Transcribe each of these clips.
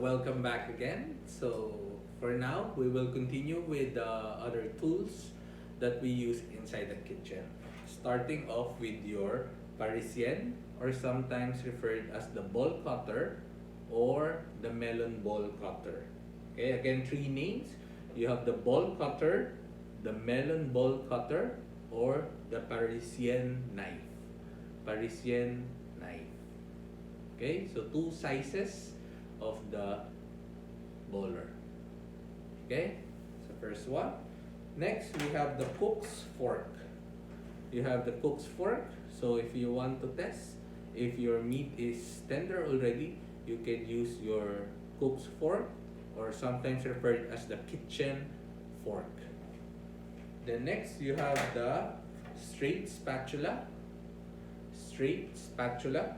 Welcome back again. So for now, we will continue with the other tools that we use inside the kitchen. Starting off with your Parisienne, or sometimes referred as the ball cutter or the melon ball cutter. Okay, again, three names. You have the ball cutter, the melon ball cutter, or the Parisienne knife. Parisienne knife. Okay, so two sizes of the bowler. Okay, so first one. Next, we have the cook's fork. You have the cook's fork. So if you want to test if your meat is tender already, you can use your cook's fork, or sometimes referred as the kitchen fork. Then next, you have the straight spatula. Straight spatula.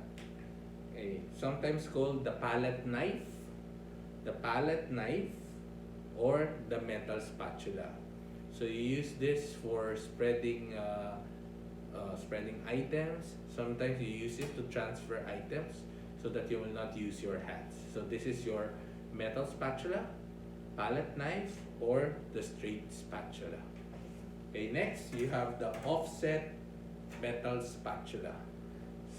Okay, sometimes called the palette knife, or the metal spatula. So you use this for spreading items. Sometimes you use it to transfer items so that you will not use your hands. So this is your metal spatula, palette knife, or the straight spatula. Okay, next you have the offset metal spatula.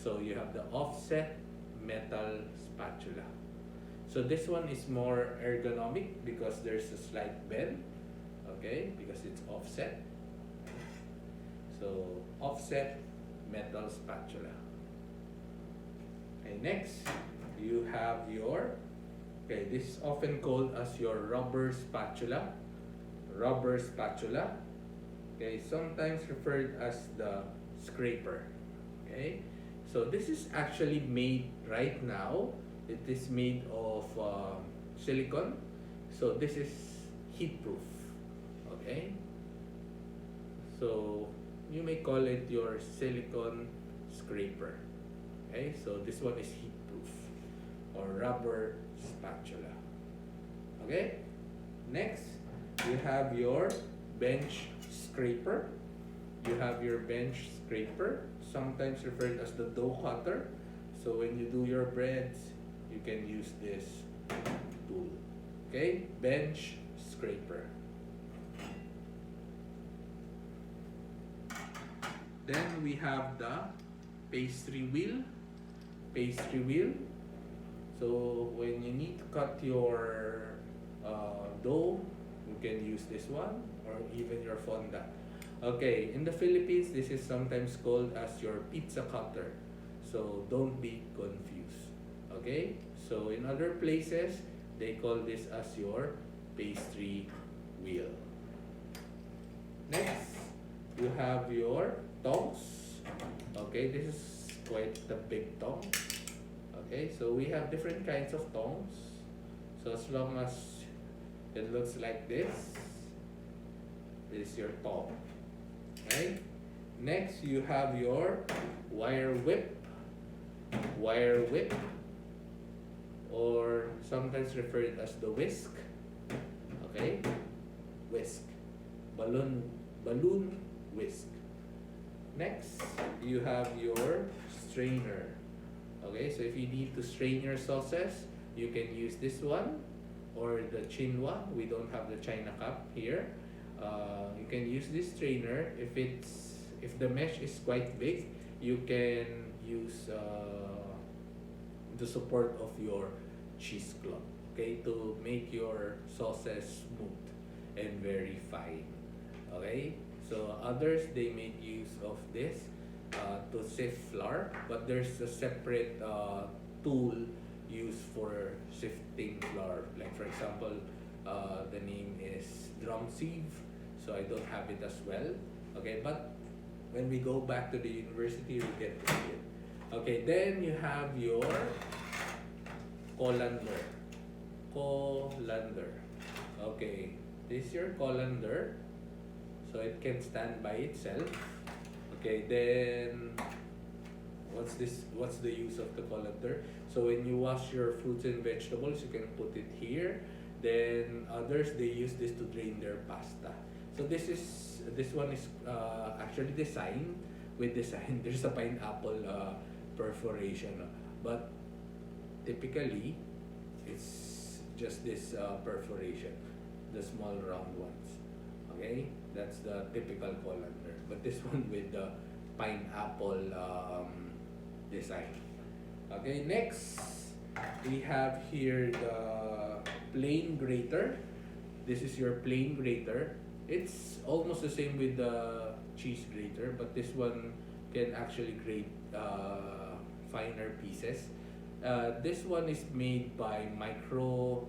So you have the offset metal spatula. So this one is more ergonomic because there's a slight bend, okay, because it's offset. So offset metal spatula. Okay, next you have your, okay, this is often called as your rubber spatula. Rubber spatula. Okay, sometimes referred as the scraper. Okay, so this is actually made right now. It is made of silicone. So this is heat proof. Okay, so you may call it your silicone scraper. Okay, so this one is heat proof, or rubber spatula. Okay, next you have your bench scraper. You have your bench scraper, sometimes referred as the dough cutter. So when you do your breads, you can use this tool. Okay, bench scraper. Then we have the pastry wheel. Pastry wheel. So when you need to cut your dough, you can use this one, or even your fondant. Okay, in the Philippines, this is sometimes called as your pizza cutter. So don't be confused. Okay, so in other places, they call this as your pastry wheel. Next, you have your tongs. Okay, this is quite the big tong. Okay, so we have different kinds of tongs. So as long as it looks like this is your tong. Okay. Next, you have your wire whip. Wire whip, or sometimes referred as the whisk. Okay, whisk, balloon whisk. Next, you have your strainer. Okay, so if you need to strain your sauces, you can use this one, or the chinois. We don't have the china cup here. You can use this strainer. If the mesh is quite big, you can use the support of your cheesecloth, okay, to make your sauces smooth and very fine. Okay, so others, they make use of this to sift flour, but there's a separate tool used for sifting flour. Like for example, the name is drum sieve, so I don't have it as well. Okay, but when we go back to the university, we get to see it. Okay, then you have your colander. Colander. Okay, this is your colander, so it can stand by itself. Okay, then what's this? What's the use of the colander? So when you wash your fruits and vegetables, you can put it here. Then others, they use this to drain their pasta. So this one is actually designed with design. There's a pineapple perforation, but typically just this perforation, the small round ones. Okay, that's the typical colander. But this one with the pineapple design. Okay, next we have here the plain grater. This is your plain grater. It's almost the same with the cheese grater, but this one can actually grate finer pieces. This one is made by microplane.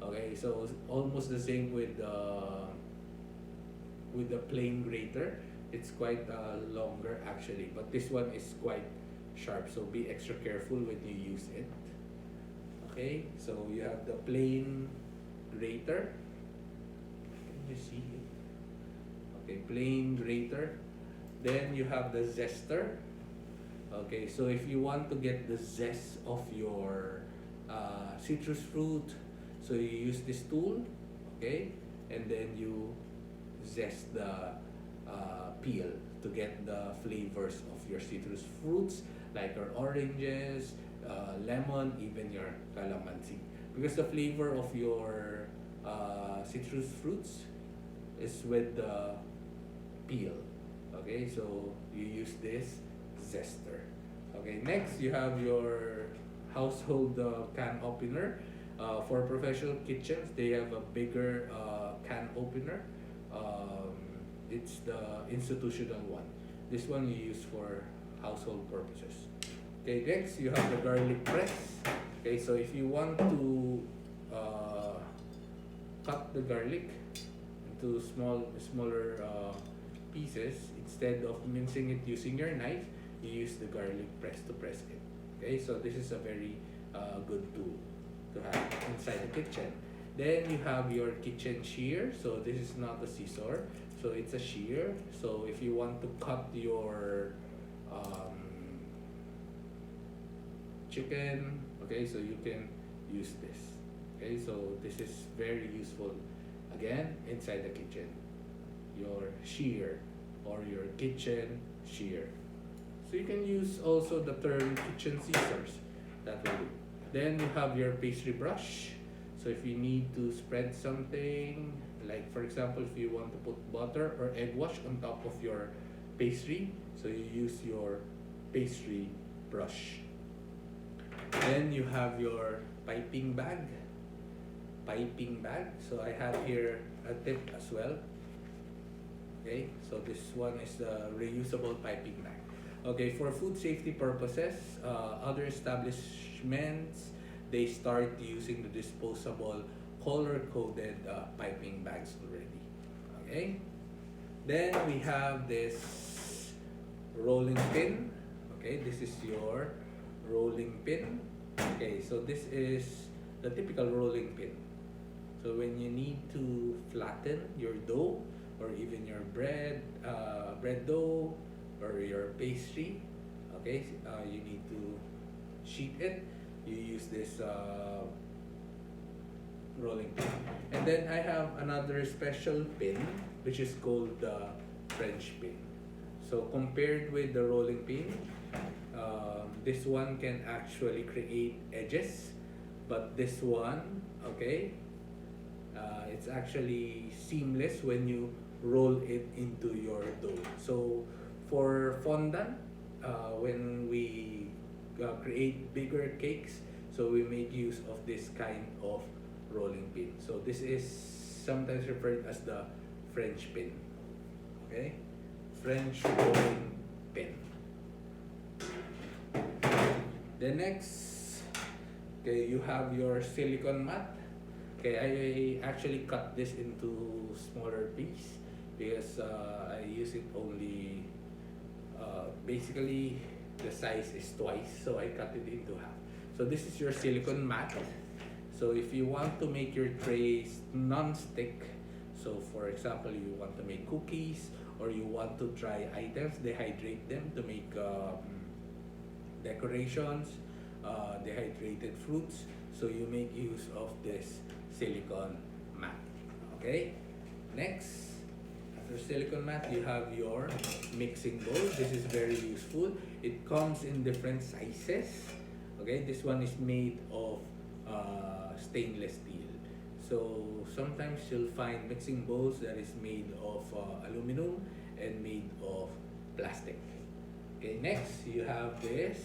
Okay, so it's almost the same with the plain grater. It's quite longer actually, but this one is quite sharp. So be extra careful when you use it. Okay, so you have the plain grater. Can you see it? Okay, plain grater. Then you have the zester. Okay, so if you want to get the zest of your citrus fruit, so you use this tool, okay, and then you zest the peel to get the flavors of your citrus fruits, like your oranges, lemon, even your calamansi. Because the flavor of your citrus fruits is with the peel. Okay, so you use this zester. Okay, next you have your household can opener. For professional kitchens, they have a bigger can opener. It's the institutional one. This one you use for household purposes. Okay, next you have the garlic press. Okay, so if you want to cut the garlic into smaller pieces, instead of mincing it using your knife, you use the garlic press to press it. Okay, so this is a very good tool to have inside the kitchen. Then you have your kitchen shear. So this is not a scissor, so it's a shear. So if you want to cut your chicken, okay, so you can use this. Okay, so this is very useful again inside the kitchen. Your shear or your kitchen shear. So you can use also the term kitchen scissors. That will do. Then you have your pastry brush. So if you need to spread something, like for example, if you want to put butter or egg wash on top of your pastry, so you use your pastry brush. Then you have your piping bag. So I have here a tip as well. Okay, so this one is the reusable piping bag. Okay, for food safety purposes, other establishments, they start using the disposable color-coded piping bags already. Okay, then we have this rolling pin. Okay, this is your rolling pin. Okay, so this is the typical rolling pin. So when you need to flatten your dough or even your bread dough or your pastry, okay, you need to sheet it. You use this rolling pin. And then I have another special pin which is called the French pin. So compared with the rolling pin, this one can actually create edges, but this one, okay, it's actually seamless when you roll it into your dough. So for fondant, when we create bigger cakes, so we make use of this kind of rolling pin. So this is sometimes referred as the French pin. Okay, French rolling pin. The next, okay, you have your silicone mat. Okay, I actually cut this into smaller piece because I use it only, basically the size is twice, so I cut it into half. So this is your silicone mat. So if you want to make your trays non-stick, so for example, you want to make cookies or you want to dry items, dehydrate them to make decorations, dehydrated fruits, so you make use of this silicone mat. Okay, next, after silicone mat, you have your mixing bowl. This is very useful. It comes in different sizes. Okay, Okay, this one is made of stainless steel. So sometimes you'll find mixing bowls that is made of aluminum and made of plastic. Okay, next you have this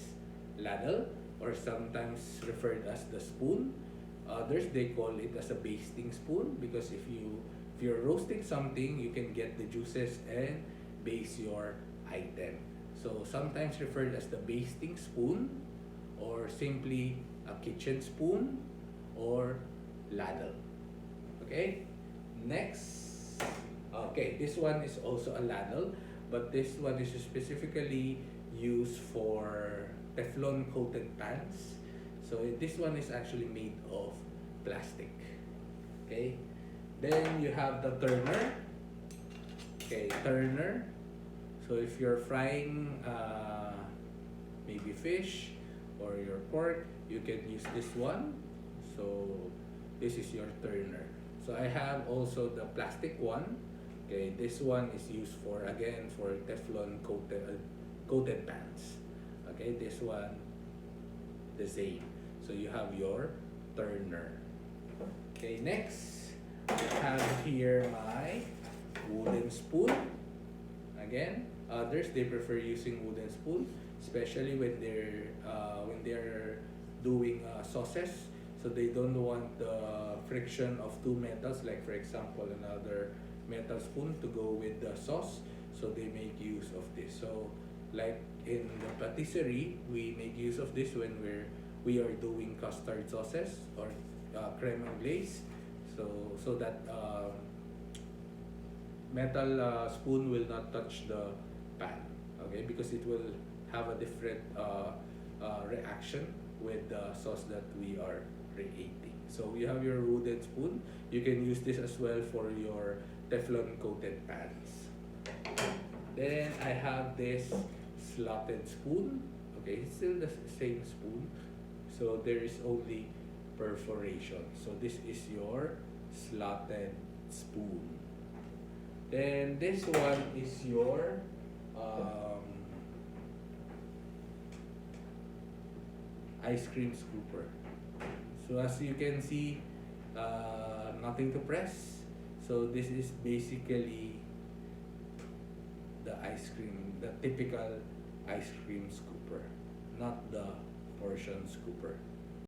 ladle, or sometimes referred as the spoon. Others they call it as a basting spoon, because if you're roasting something, you can get the juices and baste your item. So sometimes referred as the basting spoon, or simply a kitchen spoon, or ladle. Okay? Next. Okay, this one is also a ladle, but this one is specifically used for Teflon coated pans. So this one is actually made of plastic. Okay? Then you have the turner. Okay, turner. So if you're frying maybe fish or your pork, you can use this one. So this is your turner. So I have also the plastic one. Okay, this one is used for, again, for Teflon coated pans. Okay, this one the same. So you have your turner. Okay, next I have here my wooden spoon. Again, others they prefer using wooden spoon, especially when they're doing sauces. So they don't want the friction of two metals, like for example another metal spoon to go with the sauce. So they make use of this. So like in the patisserie, we make use of this when we are doing custard sauces or creme anglaise. So that metal spoon will not touch the pan, okay, because it will have a different reaction with the sauce that we are creating. So you have your wooden spoon. You can use this as well for your Teflon coated pans. Then I have this slotted spoon. Okay, it's still the same spoon. So there is only perforation. So this is your slotted spoon. Then this one is your ice cream scooper. So as you can see, nothing to press. So this is basically the typical ice cream scooper, not the portion scooper.